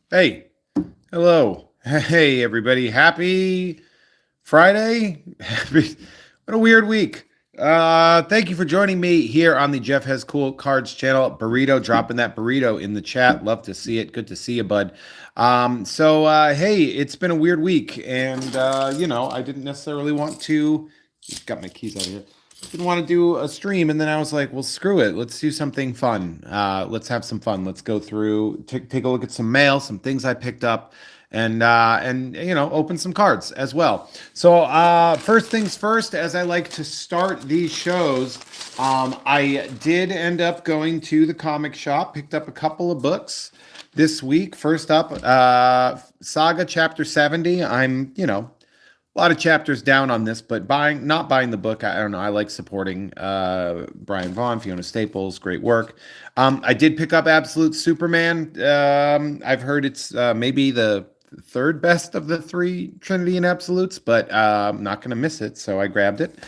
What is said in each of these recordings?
Hey, hello. Hey, everybody. Happy Friday. What a weird week. Thank you for joining me here on the Jeff Has Cool Cards channel. Burrito, dropping that burrito in the chat. Love to see it. Good to see you, bud. Hey, it's been a weird week, and I didn't necessarily want to. Got my keys out of here. Didn't want to do a stream, and then I was like, well, screw it. Let's do something fun. Let's have some fun. Let's go through, take a look at some mail, some things I picked up, and open some cards as well. So first things first, as I like to start these shows, I did end up going to the comic shop, picked up a couple of books this week. First up, Saga Chapter 70. A lot of chapters down on this, but not buying the book. I don't know. I like supporting Brian Vaughan, Fiona Staples, great work. I did pick up Absolute Superman. I've heard it's maybe the third best of the three Trinity and Absolutes, but I'm not going to miss it, so I grabbed it.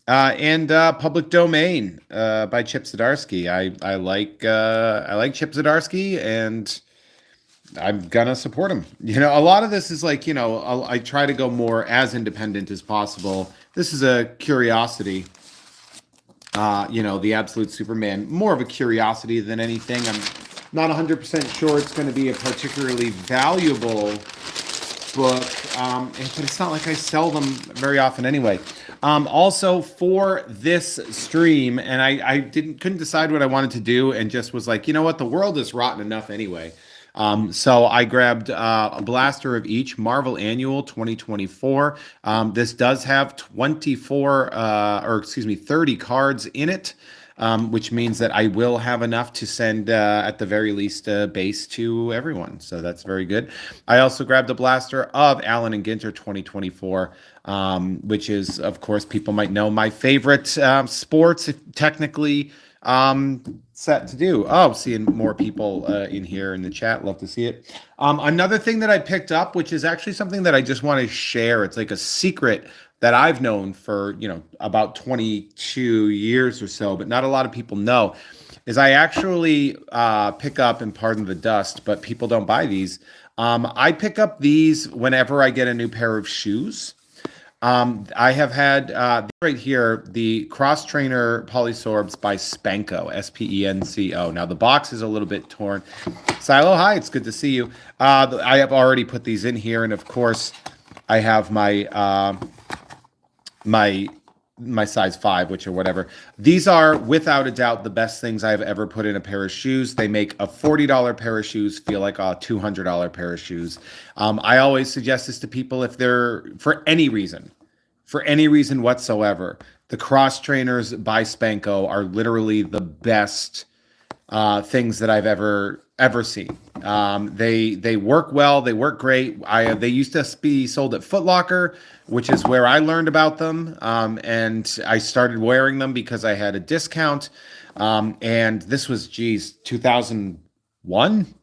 And Public Domain by Chip Zdarsky. I like Chip Zdarsky, and I'm gonna support him. A lot of this is like, I try to go more as independent as possible. This is a curiosity. The Absolute Superman, more of a curiosity than anything. I'm not 100% sure it's going to be a particularly valuable book, but it's not like I sell them very often anyway. Also for this stream, and I couldn't decide what I wanted to do, and just was like, you know what, the world is rotten enough anyway. So I grabbed a blaster of each Marvel Annual 2024. This does have 30 cards in it, which means that I will have enough to send at the very least base to everyone. So that's very good. I also grabbed a blaster of Allen and Ginter 2024, which is, of course, people might know my favorite sports, technically set to do. Oh, seeing more people in here in the chat. Love to see it. Another thing that I picked up, which is actually something that I just want to share. It's like a secret that I've known for, about 22 years or so, but not a lot of people know, is I actually pick up, and pardon the dust, but people don't buy these. I pick up these whenever I get a new pair of shoes. I have had right here the Cross Trainer Polysorbs by Spenco, Spenco. Now the box is a little bit torn. Silo, hi, it's good to see you. I have already put these in here, and of course, I have my my size 5, which or whatever. These are without a doubt the best things I've ever put in a pair of shoes. They make a $40 pair of shoes feel like a $200 pair of shoes. I always suggest this to people if they're for any reason whatsoever. The Cross Trainers by Spenco are literally the best things that I've ever seen. They work well. They work great. They used to be sold at Foot Locker, which is where I learned about them. And I started wearing them because I had a discount. And this was, 2001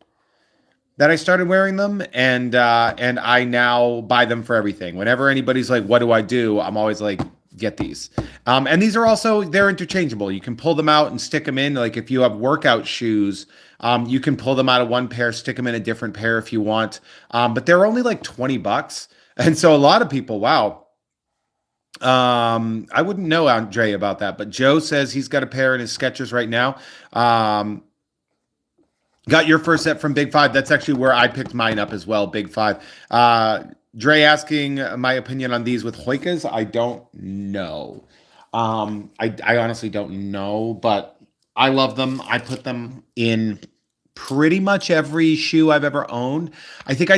that I started wearing them. And I now buy them for everything. Whenever anybody's like, what do I do? I'm always like, get these. And these are also, they're interchangeable. You can pull them out and stick them in. Like if you have workout shoes, you can pull them out of one pair, stick them in a different pair if you want. But they're only like $20. And so a lot of people, wow. I wouldn't know, Andre, about that, but Joe says he's got a pair in his Skechers right now. Got your first set from Big Five. That's actually where I picked mine up as well, Big Five. Dre asking my opinion on these with Hoikas. I don't know. I honestly don't know, but I love them. I put them in pretty much every shoe I've ever owned. I think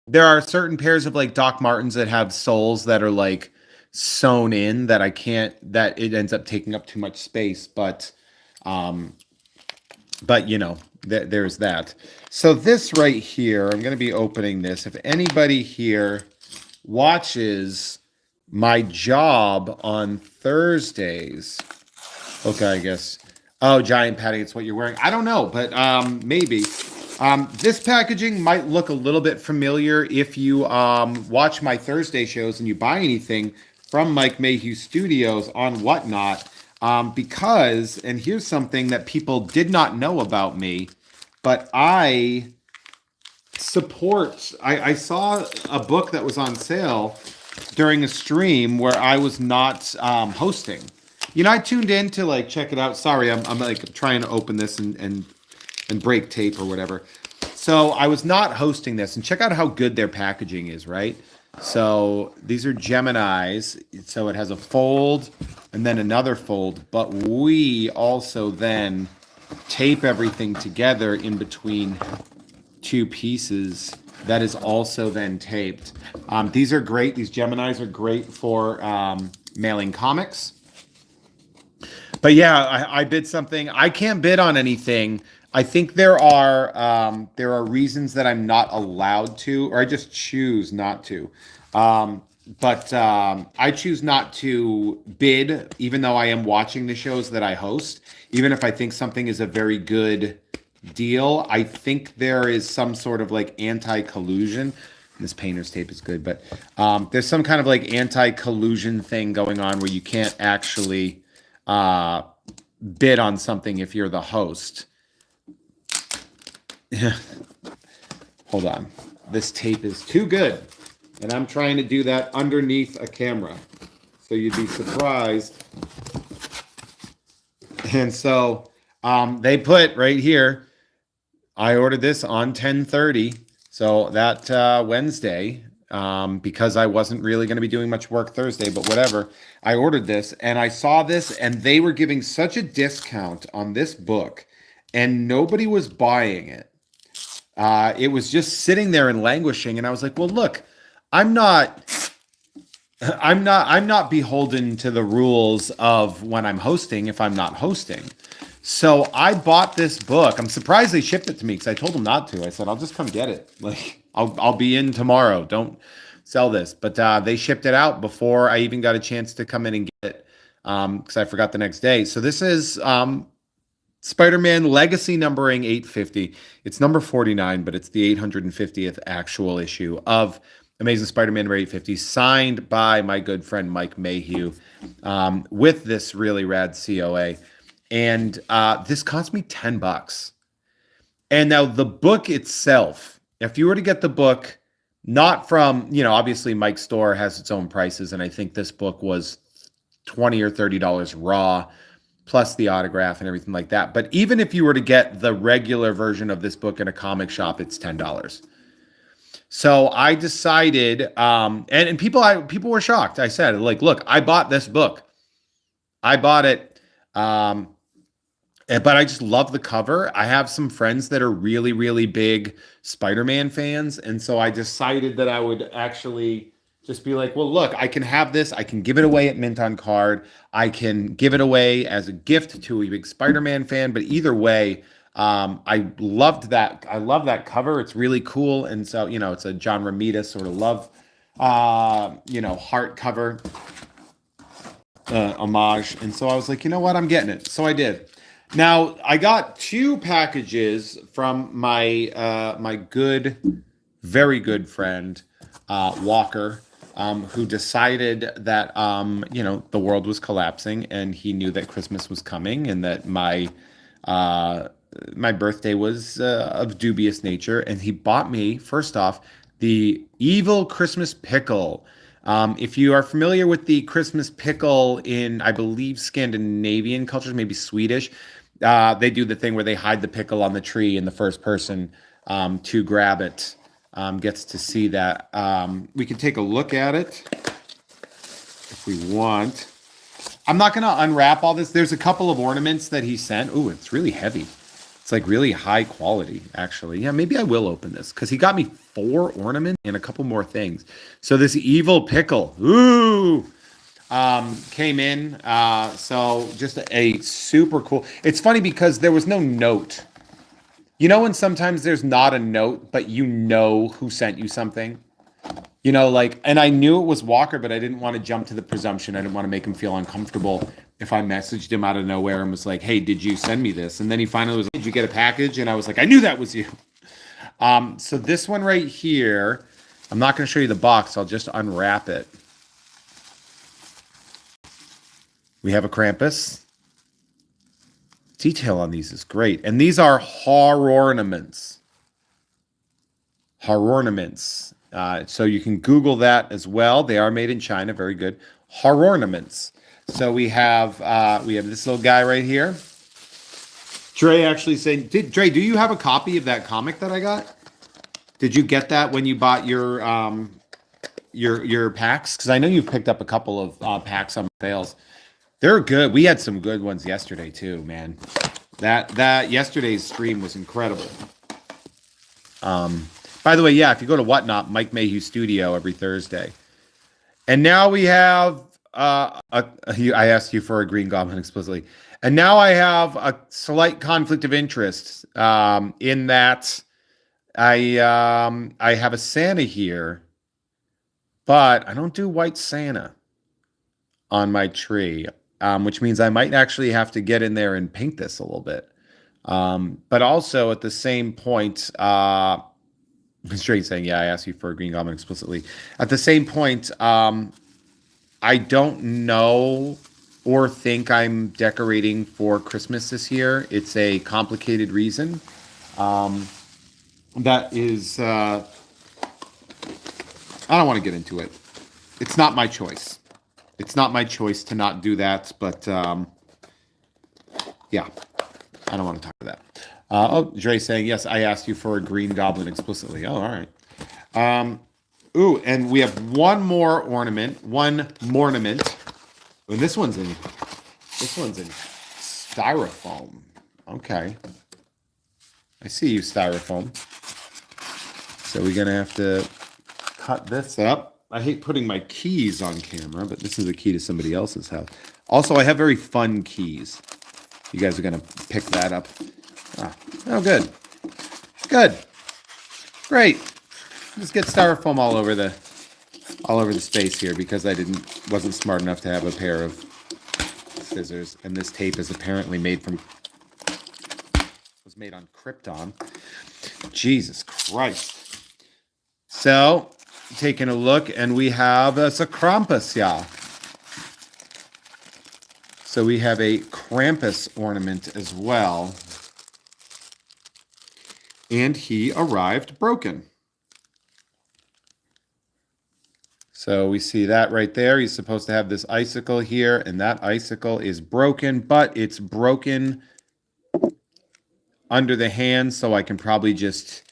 there are certain pairs of like Doc Martens that have soles that are like sewn in that that it ends up taking up too much space. But there's that. So this right here, I'm going to be opening this. If anybody here watches my job on Thursdays, okay, I guess. Oh, giant padding, it's what you're wearing. I don't know, but maybe. This packaging might look a little bit familiar if you watch my Thursday shows and you buy anything from Mike Mayhew Studios on Whatnot. Because, and here's something that people did not know about me. but I support. I saw a book that was on sale during a stream where I was not hosting. I tuned in to like check it out. Sorry, I'm like trying to open this and break tape or whatever. So I was not hosting this, and check out how good their packaging is, right? So these are Geminis. So it has a fold and then another fold, but we also then tape everything together in between two pieces that is also then taped. These are great. These Geminis are great for mailing comics. But yeah, I bid something. I can't bid on anything. I think there are reasons that I'm not allowed to, or I just choose not to. But I choose not to bid, even though I am watching the shows that I host. Even if I think something is a very good deal, I think there is some sort of like anti-collusion. This painter's tape is good, but there's some kind of like anti-collusion thing going on where you can't actually bid on something if you're the host. Hold on. This tape is too good. And I'm trying to do that underneath a camera. So you'd be surprised. And so they put right here, I ordered this on 10/30. So that Wednesday, because I wasn't really going to be doing much work Thursday, but whatever. I ordered this and I saw this and they were giving such a discount on this book and nobody was buying it. It was just sitting there and languishing. And I was like, well, look, I'm not beholden to the rules of when I'm hosting if I'm not hosting. So I bought this book. I'm surprised they shipped it to me because I told them not to. I said, I'll just come get it. Like I'll be in tomorrow. Don't sell this. But they shipped it out before I even got a chance to come in and get it because I forgot the next day. So this is Spider-Man Legacy numbering 850. It's number 49, but it's the 850th actual issue of Amazing Spider-Man number 850, signed by my good friend Mike Mayhew with this really rad COA. And this cost me $10. And now the book itself, if you were to get the book, not from, obviously Mike's store has its own prices. And I think this book was $20 or $30 raw, plus the autograph and everything like that. But even if you were to get the regular version of this book in a comic shop, it's $10. So I decided, and people were shocked. I said, like, look, I bought this book. I bought it. But I just love the cover. I have some friends that are really, really big Spider-Man fans. And so I decided that I would actually just be like, well, look, I can have this. I can give it away at Mint on Card. I can give it away as a gift to a big Spider-Man fan. But either way, I loved that. I love that cover. It's really cool. And so, it's a John Romita sort of love, heart cover homage. And so I was like, you know what? I'm getting it. So I did. Now, I got 2 packages from my my very good friend, Walker, who decided that, the world was collapsing and he knew that Christmas was coming and that my birthday was of dubious nature. And he bought me, first off, the Evil Christmas Pickle. If you are familiar with the Christmas pickle in, I believe, Scandinavian cultures, maybe Swedish, they do the thing where they hide the pickle on the tree and the first person to grab it gets to see that. We can take a look at it if we want. I'm not going to unwrap all this. There's a couple of ornaments that he sent. Ooh, it's really heavy. It's like really high quality, actually. Yeah, maybe I will open this because he got me 4 ornaments and a couple more things. So this evil pickle, came in. So just a super cool. It's funny because there was no note. When sometimes there's not a note, but who sent you something? And I knew it was Walker, but I didn't want to jump to the presumption. I didn't want to make him feel uncomfortable if I messaged him out of nowhere and was like, hey, did you send me this? And then he finally was like, did you get a package? And I was like, I knew that was you. So this one right here, I'm not going to show you the box. I'll just unwrap it. We have a Krampus. Detail on these is great. And these are horror ornaments. Horror ornaments. So you can Google that as well. They are made in China. Very good. Horror ornaments. So we have this little guy right here. Dre actually saying, Dre, do you have a copy of that comic that I got? Did you get that when you bought your packs? Because I know you picked up a couple of packs on sales. They're good. We had some good ones yesterday too, man. That yesterday's stream was incredible. By the way, yeah, if you go to Whatnot, Mike Mayhew Studio every Thursday. And now we have I asked you for a Green Goblin explicitly. And now I have a slight conflict of interest in that I have a Santa here, but I don't do white Santa on my tree, which means I might actually have to get in there and paint this a little bit. But also at the same point, Straight saying, yeah, I asked you for a Green Goblin explicitly. At the same point, I don't know or think I'm decorating for Christmas this year. It's a complicated reason. That is, I don't want to get into it. It's not my choice. It's not my choice to not do that, but yeah, I don't want to talk about that. Dre saying, yes, I asked you for a Green Goblin explicitly. Oh, all right. And we have one more ornament. And this one's in styrofoam. Okay. I see you, styrofoam. So we're going to have to cut this up. I hate putting my keys on camera, but this is a key to somebody else's house. Also, I have very fun keys. You guys are going to pick that up. Oh, good. Good. Great. Just get styrofoam all over the space here because I wasn't smart enough to have a pair of scissors. And this tape is apparently was made on Krypton. Jesus Christ. So, taking a look, and we have a Krampus, yeah. So we have a Krampus ornament as well. And he arrived broken. So we see that right there. He's supposed to have this icicle here, and that icicle is broken, but it's broken under the hand, so I can probably just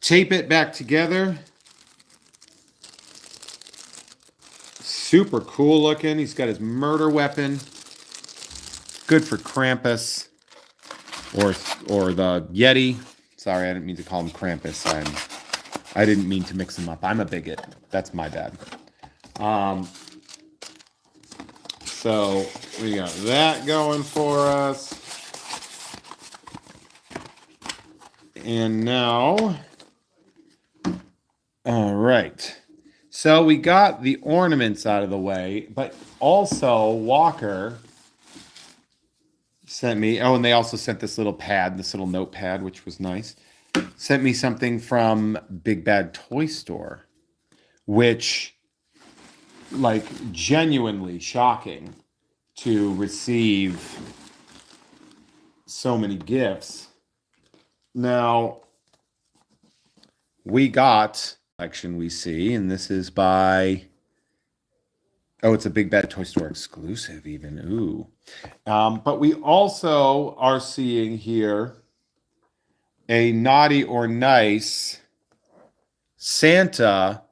tape it back together. Super cool looking. He's got his murder weapon. Good for Krampus or the Yeti. Sorry, I didn't mean to call him Krampus. I didn't mean to mix them up. I'm a bigot. That's my bad. So we got that going for us. And now, all right. So we got the ornaments out of the way, but also Walker sent me, and they also sent this little notepad, which was nice. Sent me something from Big Bad Toy Store, which, like, genuinely shocking to receive so many gifts. Now, we got collection we see, and this is by, it's a Big Bad Toy Store exclusive even. Ooh. But we also are seeing here a naughty or nice Santa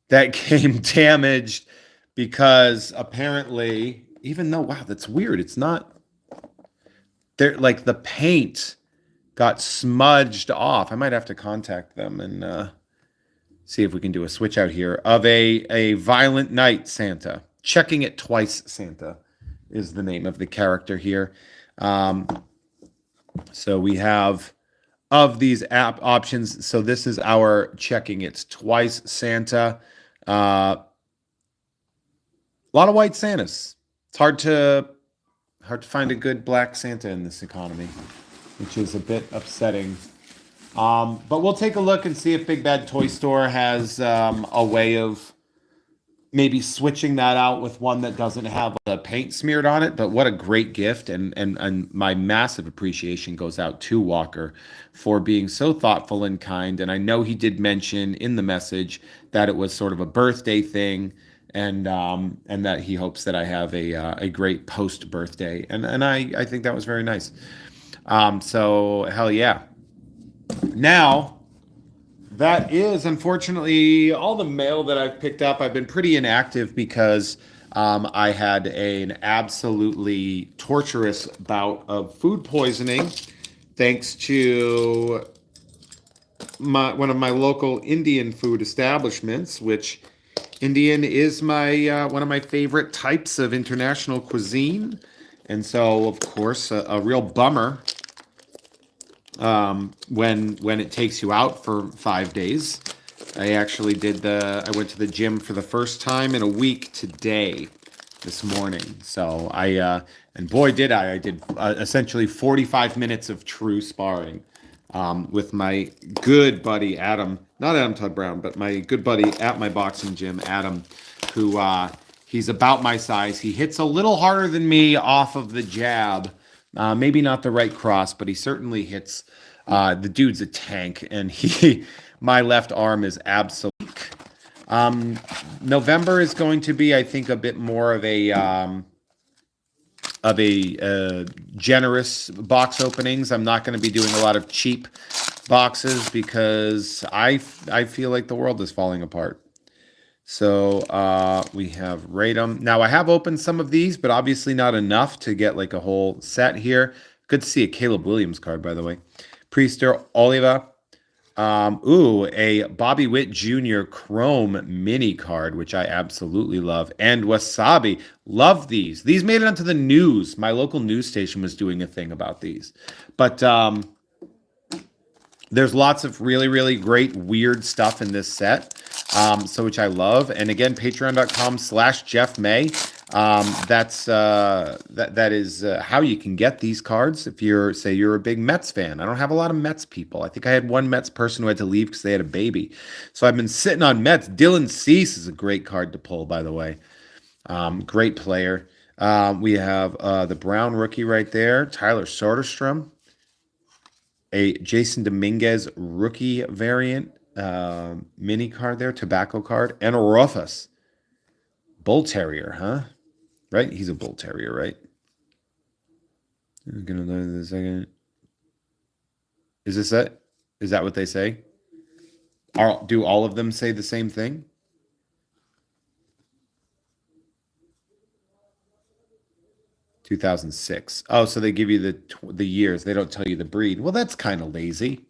that came damaged because apparently, even though, wow, that's weird. It's not there, like the paint got smudged off. I might have to contact them and see if we can do a switch out here of a Violent Night Santa. Checking It Twice Santa is the name of the character here. So we have of these app options. So this is our Checking It Twice Santa. A lot of white Santas. It's hard to find a good black Santa in this economy, which is a bit upsetting. But we'll take a look and see if Big Bad Toy Store has a way of maybe switching that out with one that doesn't have the paint smeared on it. But what a great gift, and my massive appreciation goes out to Walker for being so thoughtful and kind. And I know he did mention in the message that it was sort of a birthday thing, and that he hopes that I have a great post birthday, and I think that was very nice. So hell yeah. Now, that is unfortunately all the mail that I've picked up. I've been pretty inactive because I had an absolutely torturous bout of food poisoning, thanks to one of my local Indian food establishments, which Indian is my one of my favorite types of international cuisine, and so of course a real bummer when it takes you out for 5 days. I actually I went to the gym for the first time in a week today, this morning. So and boy did I did essentially 45 minutes of true sparring with my good buddy Adam, not Adam Todd Brown, but my good buddy at my boxing gym, Adam, who he's about my size. He hits a little harder than me off of the jab. Maybe not the right cross, but he certainly hits. The dude's a tank, and my left arm is absolute. November is going to be, I think, a bit more of a generous box openings. I'm not going to be doing a lot of cheap boxes because I feel like the world is falling apart. So we have Radom. Now I have opened some of these, but obviously not enough to get like a whole set here. Good to see a Caleb Williams card, by the way. Priester Oliva. A Bobby Witt Jr. Chrome mini card, which I absolutely love. And Wasabi. Love these. These made it onto the news. My local news station was doing a thing about these. But there's lots of really, really great, weird stuff in this set, so which I love. And again, patreon.com/Jeff May. That is how you can get these cards if you're a big Mets fan. I don't have a lot of Mets people. I think I had one Mets person who had to leave because they had a baby. So I've been sitting on Mets. Dylan Cease is a great card to pull, by the way. Great player. We have the Brown rookie right there, Tyler Soderstrom. A Jason Dominguez rookie variant mini card there, tobacco card, and a Rufus. Bull Terrier, huh? Right? He's a Bull Terrier, right? I'm gonna learn this second. Is this it? Is that what they say? Do all of them say the same thing? (2006). Oh, so they give you the years. They don't tell you the breed. Well, that's kind of lazy.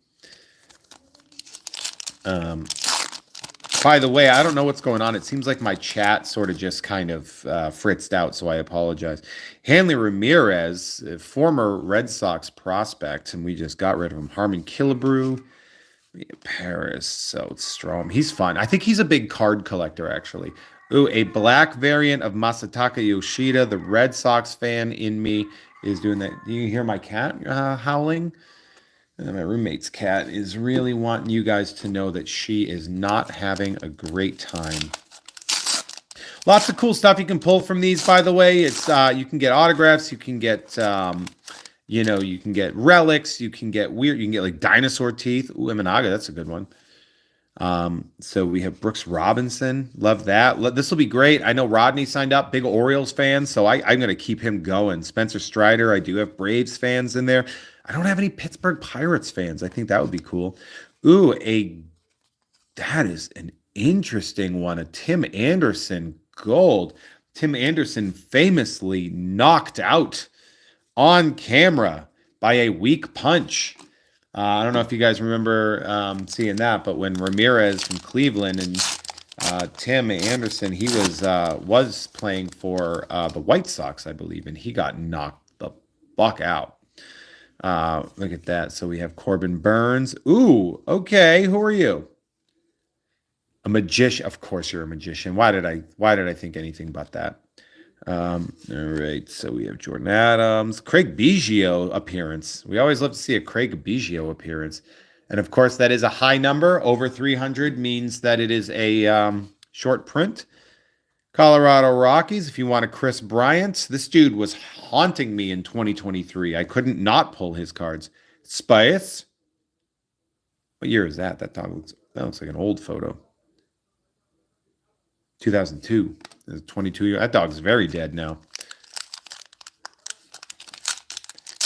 By the way, I don't know what's going on. It seems like my chat sort of just kind of fritzed out, so I apologize. Hanley Ramirez, former Red Sox prospect, and we just got rid of him. Harmon Killebrew, Paris, so strong. He's fun. I think he's a big card collector, actually. Ooh, a black variant of Masataka Yoshida. The Red Sox fan in me is doing that. Do you hear my cat howling? And my roommate's cat is really wanting you guys to know that she is not having a great time. Lots of cool stuff you can pull from these, by the way. It's you can get autographs, you can get you can get relics, you can get like dinosaur teeth. Ooh, Imanaga, that's a good one. So we have Brooks Robinson. Love that. This will be great. I know Rodney signed up, big Orioles fan, so I'm going to keep him going. Spencer Strider, I do have Braves fans in there. I don't have any Pittsburgh Pirates fans. I think that would be cool. Ooh, that is an interesting one. A Tim Anderson gold. Tim Anderson famously knocked out on camera by a weak punch. I don't know if you guys remember seeing that, but when Ramirez from Cleveland and Tim Anderson, he was playing for the White Sox, I believe, and he got knocked the fuck out. Look at that. So we have Corbin Burns. Ooh, okay. Who are you? A magician. Of course you're a magician. Why did I think anything but that? All right. So we have Jordan Adams, Craig Biggio appearance. We always love to see a Craig Biggio appearance. And of course, that is a high number. Over 300 means that it is a short print. Colorado Rockies, if you want a Chris Bryant, this dude was haunting me in 2023. I couldn't not pull his cards. Spice. What year is that? That looks like an old photo. 2002. 22 years. That dog's very dead now.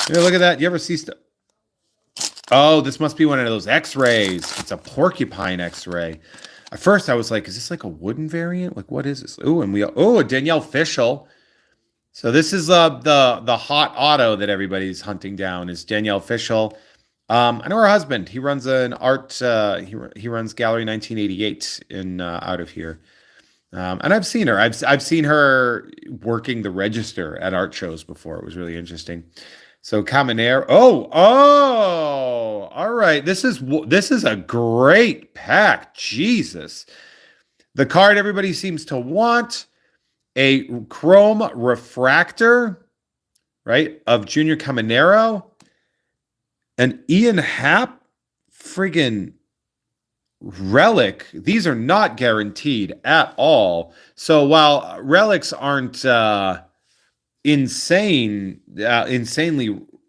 Yeah, look at that. You ever see stuff? Oh, this must be one of those X-rays. It's a porcupine X-ray. At first, I was like, "Is this like a wooden variant? Like, what is this?" Oh, and a Danielle Fishel. So this is the hot auto that everybody's hunting down is Danielle Fishel. I know her husband. He runs an art. He runs Gallery 1988 in out of here. And I've seen her. I've seen her working the register at art shows before. It was really interesting. So Caminero. All right. This is a great pack. Jesus. The card everybody seems to want, a chrome refractor, right, of Junior Caminero, an Ian Happ friggin' relic. These are not guaranteed at all. So while relics aren't insanely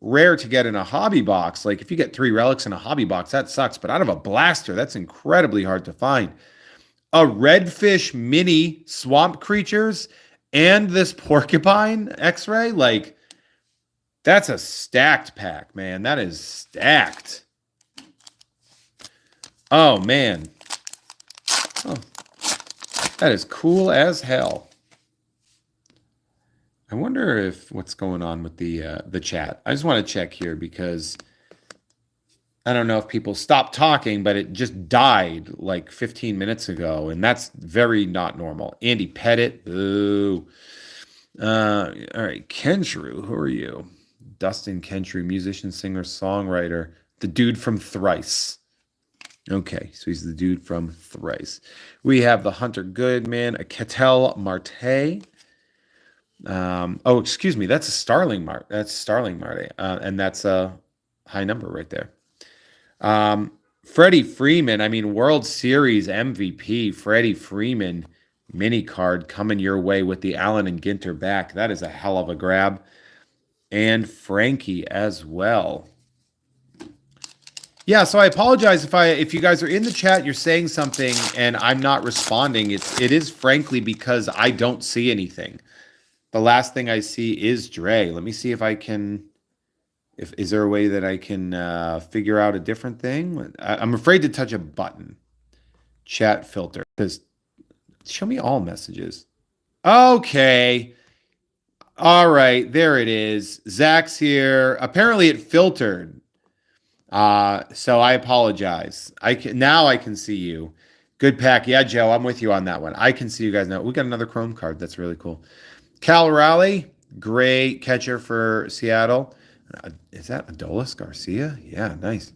rare to get in a hobby box, like if you get 3 relics in a hobby box, that sucks. But out of a blaster, that's incredibly hard to find. A redfish mini swamp creatures and this porcupine X-ray, like that's a stacked pack, man. That is stacked. Oh, man. Oh, that is cool as hell. I wonder if what's going on with the chat. I just want to check here because I don't know if people stopped talking, but it just died like 15 minutes ago, and that's very not normal. Andy Pettit, boo. All right, Kenshrew, who are you? Dustin Kenshrew, musician, singer, songwriter, the dude from Thrice. Okay, so he's the dude from Thrice. We have the Hunter Goodman, a Ketel Marte. Excuse me, that's a Starling Marte. That's Starling Marte, and that's a high number right there. Freddie Freeman, I mean, World Series MVP, Freddie Freeman mini card coming your way with the Allen and Ginter back. That is a hell of a grab. And Frankie as well. Yeah, so I apologize if you guys are in the chat, you're saying something and I'm not responding. It is frankly because I don't see anything. The last thing I see is Dre. Let me see if I can. Is there a way that I can figure out a different thing? I'm afraid to touch a button. Chat filter. Because show me all messages. Okay. All right. There it is. Zach's here. Apparently it filtered. So I apologize. Now I can see you. Good pack. Yeah, Joe, I'm with you on that one. I can see you guys now. We got another Chrome card. That's really cool. Cal Raleigh, great catcher for Seattle. Is that Adolis Garcia? Yeah, nice.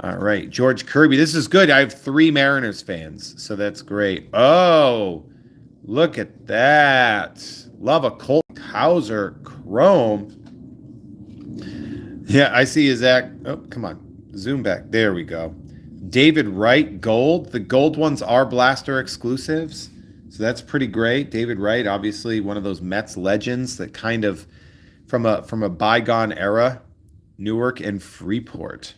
All right, George Kirby. This is good. I have 3 Mariners fans, so that's great. Oh, look at that. Love a Colt Hauser Chrome. Yeah, I see you, Zach. Oh, come on. Zoom back. There we go. David Wright, gold. The gold ones are blaster exclusives, so that's pretty great. David Wright, obviously one of those Mets legends that kind of from a bygone era, Newark and Freeport.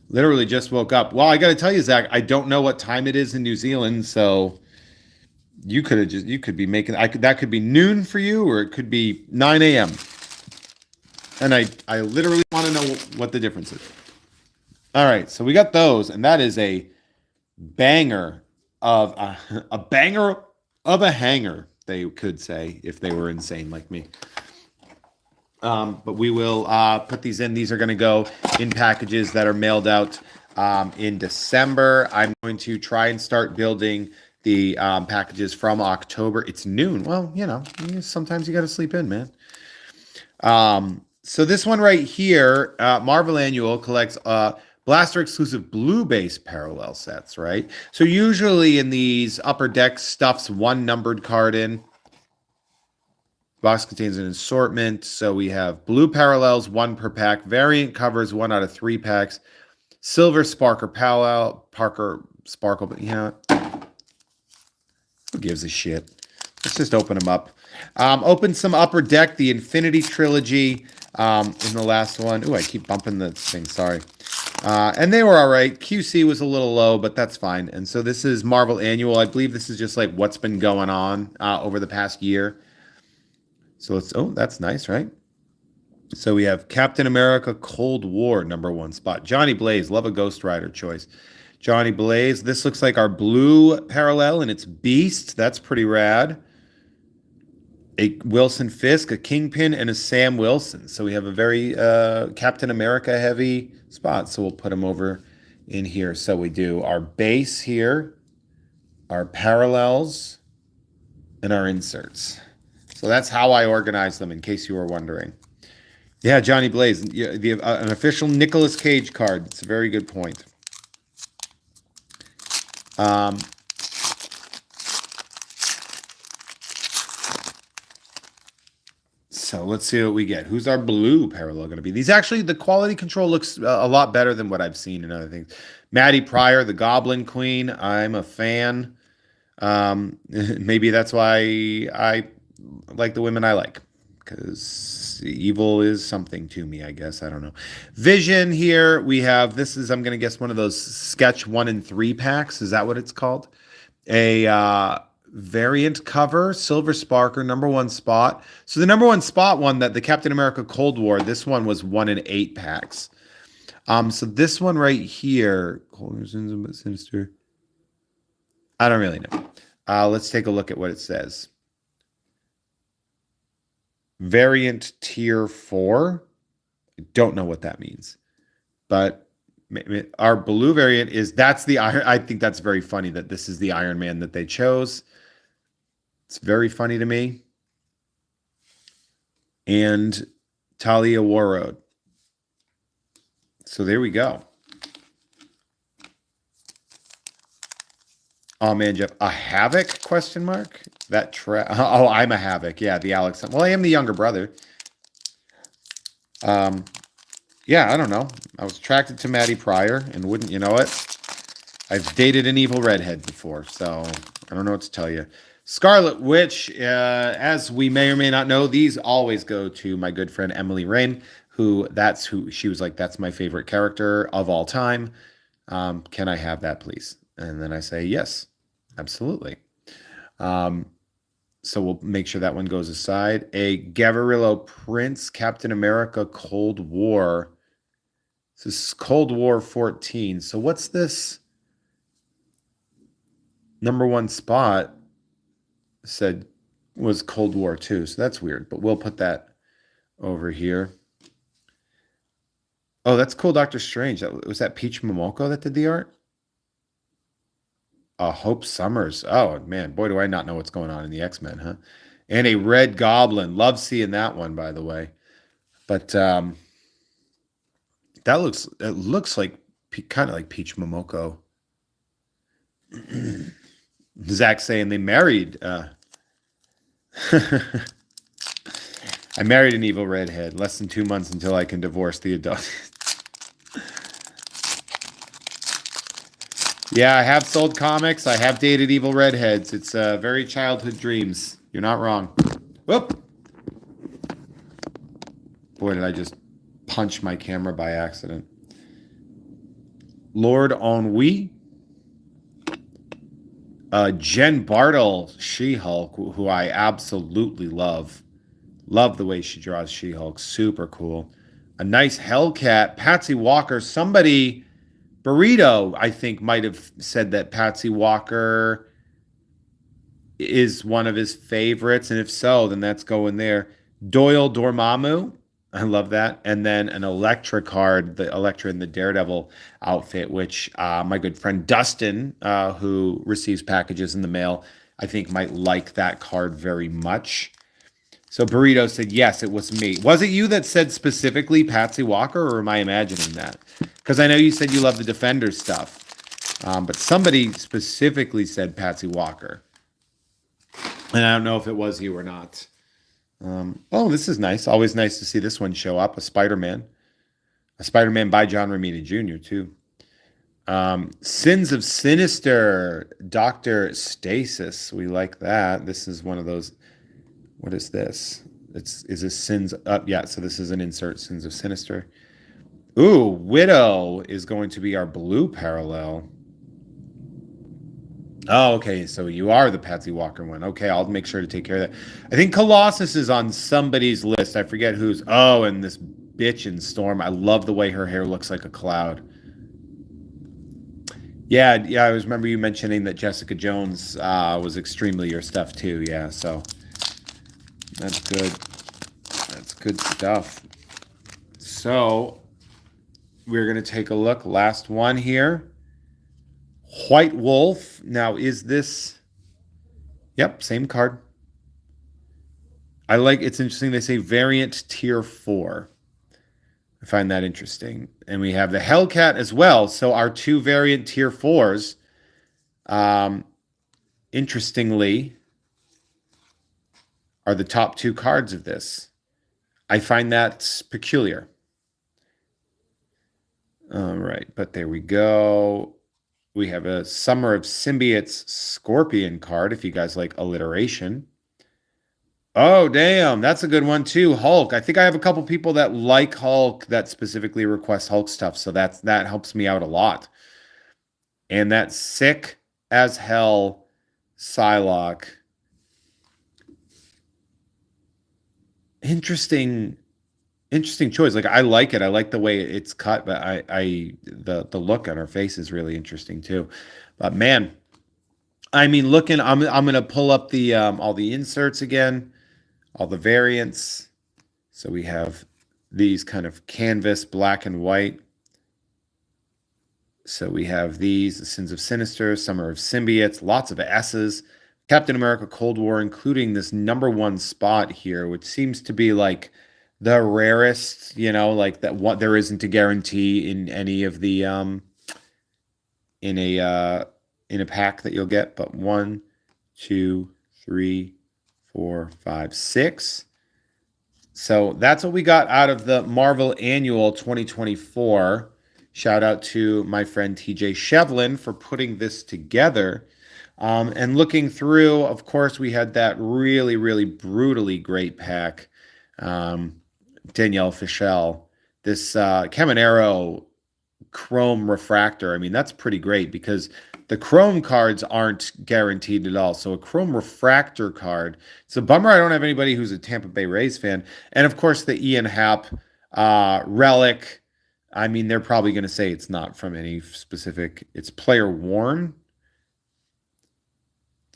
Literally just woke up. Well, I got to tell you, Zach, I don't know what time it is in New Zealand, so you could be making that could be noon for you, or it could be 9 a.m. And I literally want to know what the difference is. All right, so we got those, and that is a banger of a banger of a hanger, they could say, if they were insane like me. But we will put these in. These are going to go in packages that are mailed out in December. I'm going to try and start building the packages from October. It's noon. Well, sometimes you got to sleep in, man. So this one right here, Marvel Annual collects Blaster exclusive blue base parallel sets, right? So usually in these upper deck stuffs one numbered card in. Box contains an assortment. So we have blue parallels, 1 per pack. Variant covers 1 out of 3 packs. Silver Sparker Parallel, Parker Sparkle, but Who gives a shit? Let's just open them up. Open some Upper Deck, the Infinity Trilogy in the last one. Ooh, I keep bumping the thing, sorry. And they were all right. QC was a little low, but that's fine. And so this is Marvel Annual. I believe this is just like what's been going on over the past year. So let's, oh, that's nice, right? So we have Captain America Cold War, #1 spot. Johnny Blaze, love a Ghost Rider choice. Johnny Blaze. This looks like our blue parallel, and it's Beast. That's pretty rad. A Wilson Fisk, a Kingpin, and a Sam Wilson. So we have a very Captain America heavy spot. So we'll put them over in here. So we do our base here, our parallels, and our inserts. So that's how I organize them, in case you were wondering. Yeah, Johnny Blaze, an official Nicolas Cage card. It's a very good point. So let's see what we get. Who's our blue parallel going to be? These actually, the quality control looks a lot better than what I've seen in other things. Maddie Pryor, the Goblin Queen. I'm a fan. Maybe that's why I like the women I like, because evil is something to me, I guess. I don't know. Vision here. We have, this is, I'm going to guess, one of those sketch 1 and 3 packs. Is that what it's called? A variant cover, Silver Sparker, #1 spot. So the #1 spot one, that the Captain America Cold War, this one was 1 in 8 packs. So this one right here, Sinister. I don't really know. Let's take a look at what it says. Variant tier 4. I don't know what that means, but our blue variant is, that's the Iron. I think that's very funny that this is the Iron Man that they chose. It's very funny to me. And Talia Warroad. So there we go. Oh man, Jeff, a Havoc question mark? That oh, I'm a Havoc. Yeah, the Alex. Well, I am the younger brother. Yeah, I don't know. I was attracted to Maddie Pryor, and wouldn't you know it? I've dated an evil redhead before, so I don't know what to tell you. Scarlet Witch, as we may or may not know, these always go to my good friend Emily Rain, who she was like, that's my favorite character of all time. Can I have that, please? And then I say, yes, absolutely. So we'll make sure that one goes aside. A Gavrilo Prince, Captain America Cold War. This is Cold War 14. So what's this? #1 spot said was Cold War 2. So that's weird, but we'll put that over here. Oh, that's cool. Doctor Strange. Was that Peach Momoko that did the art? Hope Summers. Oh, man. Boy, do I not know what's going on in the X-Men, huh? And a Red Goblin. Love seeing that one, by the way. But it looks like kind of like Peach Momoko. Zach saying they married. I married an evil redhead. Less than 2 months until I can divorce the adult. Yeah, I have sold comics. I have dated evil redheads. It's very childhood dreams. You're not wrong. Whoop. Boy, did I just punch my camera by accident. Lord Ennui. Jen Bartle, She-Hulk, who I absolutely love. Love the way she draws She-Hulk. Super cool. A nice Hellcat. Patsy Walker. Somebody... Burrito, I think, might have said that Patsy Walker is one of his favorites. And if so, then that's going there. Doyle Dormammu. I love that. And then an Elektra card, the Elektra in the Daredevil outfit, which my good friend Dustin, who receives packages in the mail, I think might like that card very much. So Burrito said, yes, it was me. Was it you that said specifically Patsy Walker, or am I imagining that? Because I know you said you love the Defenders stuff. But somebody specifically said Patsy Walker. And I don't know if it was you or not. Oh, this is nice. Always nice to see this one show up. A Spider-Man. A Spider-Man by John Romita Jr., too. Sins of Sinister, Dr. Stasis. We like that. This is one of those. What is this? Is this Sins up? Yeah, so this is an insert, Sins of Sinister. Ooh, Widow is going to be our blue parallel. Oh, okay. So you are the Patsy Walker one. Okay, I'll make sure to take care of that. I think Colossus is on somebody's list. I forget who's. Oh, and this bitch in Storm. I love the way her hair looks like a cloud. Yeah, yeah. I was remember you mentioning that Jessica Jones was extremely your stuff too. Yeah, so that's good. That's good stuff. So we're gonna take a look. Last one here. White Wolf. Now, is this? Yep, same card. I like. It's interesting. They say variant tier 4. I find that interesting. And we have the Hellcat as well. So our two variant tier 4s, um, interestingly, are the top two cards of this. I find that peculiar. All right, but there we go. We have a Summer of Symbiotes Scorpion card, if you guys like alliteration. Oh, damn. That's a good one too. Hulk. I think I have a couple people that like Hulk that specifically request Hulk stuff. So that helps me out a lot. And that sick as hell Psylocke. Interesting, interesting choice. Like I like it. I like the way it's cut, but the look on her face is really interesting too. But man, I mean, I'm gonna pull up the all the inserts again, all the variants. So we have these kind of canvas black and white. So we have these, the Sins of Sinister, Summer of Symbiotes, lots of S's. Captain America Cold War, including this #1 spot here, which seems to be like the rarest, like that what there isn't a guarantee in any of the in a in a pack that you'll get, but 1, 2, 3, 4, 5, 6. So that's what we got out of the Marvel Annual 2024. Shout out to my friend TJ Shevlin for putting this together. And looking through, of course, we had that really, really brutally great pack. Danielle Fischel, this Caminero Chrome Refractor. I mean, that's pretty great because the Chrome cards aren't guaranteed at all. So a Chrome Refractor card. It's a bummer I don't have anybody who's a Tampa Bay Rays fan. And of course, the Ian Happ Relic. I mean, they're probably going to say it's not from any specific. It's player worn.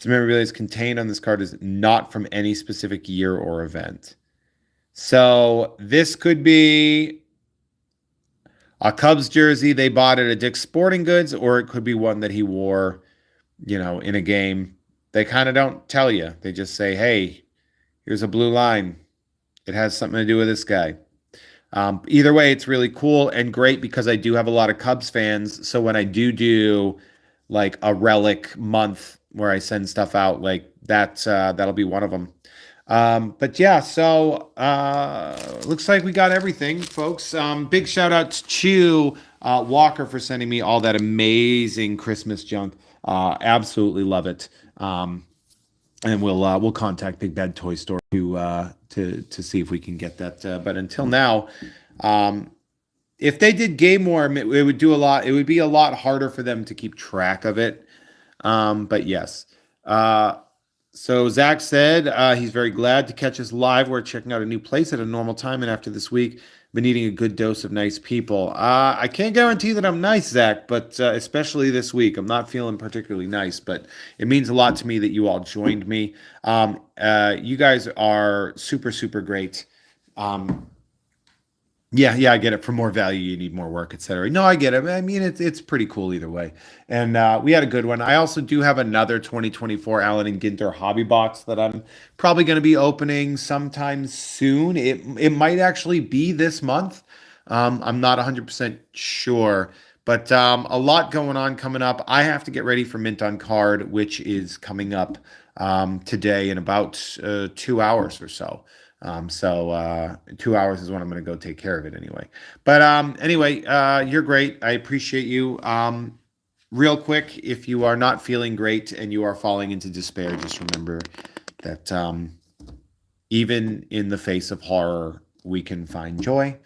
The memorabilia is contained on this card is not from any specific year or event. So this could be a Cubs jersey they bought at a Dick's Sporting Goods, or it could be one that he wore, in a game. They kind of don't tell you. They just say, hey, here's a blue line. It has something to do with this guy. Either way, it's really cool and great because I do have a lot of Cubs fans. So when I do like a relic month where I send stuff out, like that'll be one of them. But yeah, so looks like we got everything, folks. Big shout out to Walker for sending me all that amazing Christmas junk. Absolutely love it. And we'll contact Big Bad Toy Store to see if we can get that. But until now, if they did Game War, it would do a lot. It would be a lot harder for them to keep track of it. But yes. So Zach said he's very glad to catch us live. We're checking out a new place at a normal time, and after this week, been eating a good dose of nice people. I can't guarantee that I'm nice, Zach, but especially this week, I'm not feeling particularly nice. But it means a lot to me that you all joined me. You guys are super, super great. Yeah, I get it. For more value, you need more work, etc. No, I get it. I mean, it's pretty cool either way. And we had a good one. I also do have another 2024 Allen and Ginter hobby box that I'm probably going to be opening sometime soon. It might actually be this month. I'm not 100% sure, but a lot going on coming up. I have to get ready for Mint on Card, which is coming up today in about 2 hours or so. So 2 hours is when I'm going to go take care of it anyway. But anyway, you're great. I appreciate you. real quick, if you are not feeling great and you are falling into despair, just remember that even in the face of horror, we can find joy.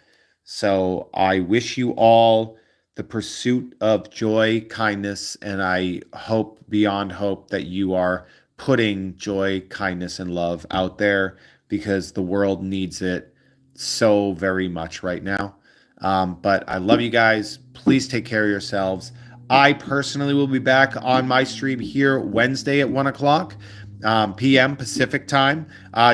So I wish you all the pursuit of joy, kindness, and I hope beyond hope that you are putting joy, kindness, and love out there because the world needs it so very much right now. But I love you guys. Please take care of yourselves. I personally will be back on my stream here Wednesday at 1 o'clock p.m. Pacific time.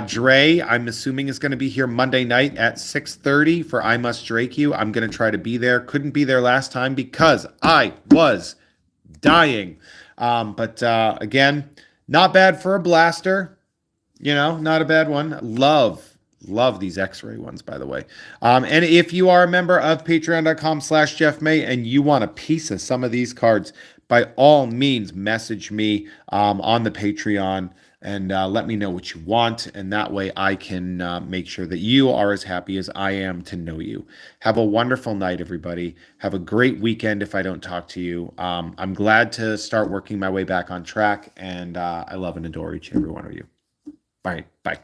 Dre, I'm assuming, is going to be here Monday night at 6:30 for I Must Drake You. I'm going to try to be there. Couldn't be there last time because I was dying. But again, not bad for a blaster. Not a bad one. Love these X-ray ones, by the way. And if you are a member of patreon.com/Jeff May and you want a piece of some of these cards, by all means, message me on the Patreon and let me know what you want. And that way I can make sure that you are as happy as I am to know you. Have a wonderful night, everybody. Have a great weekend if I don't talk to you. I'm glad to start working my way back on track. And I love and adore each and every one of you. Bye. Bye.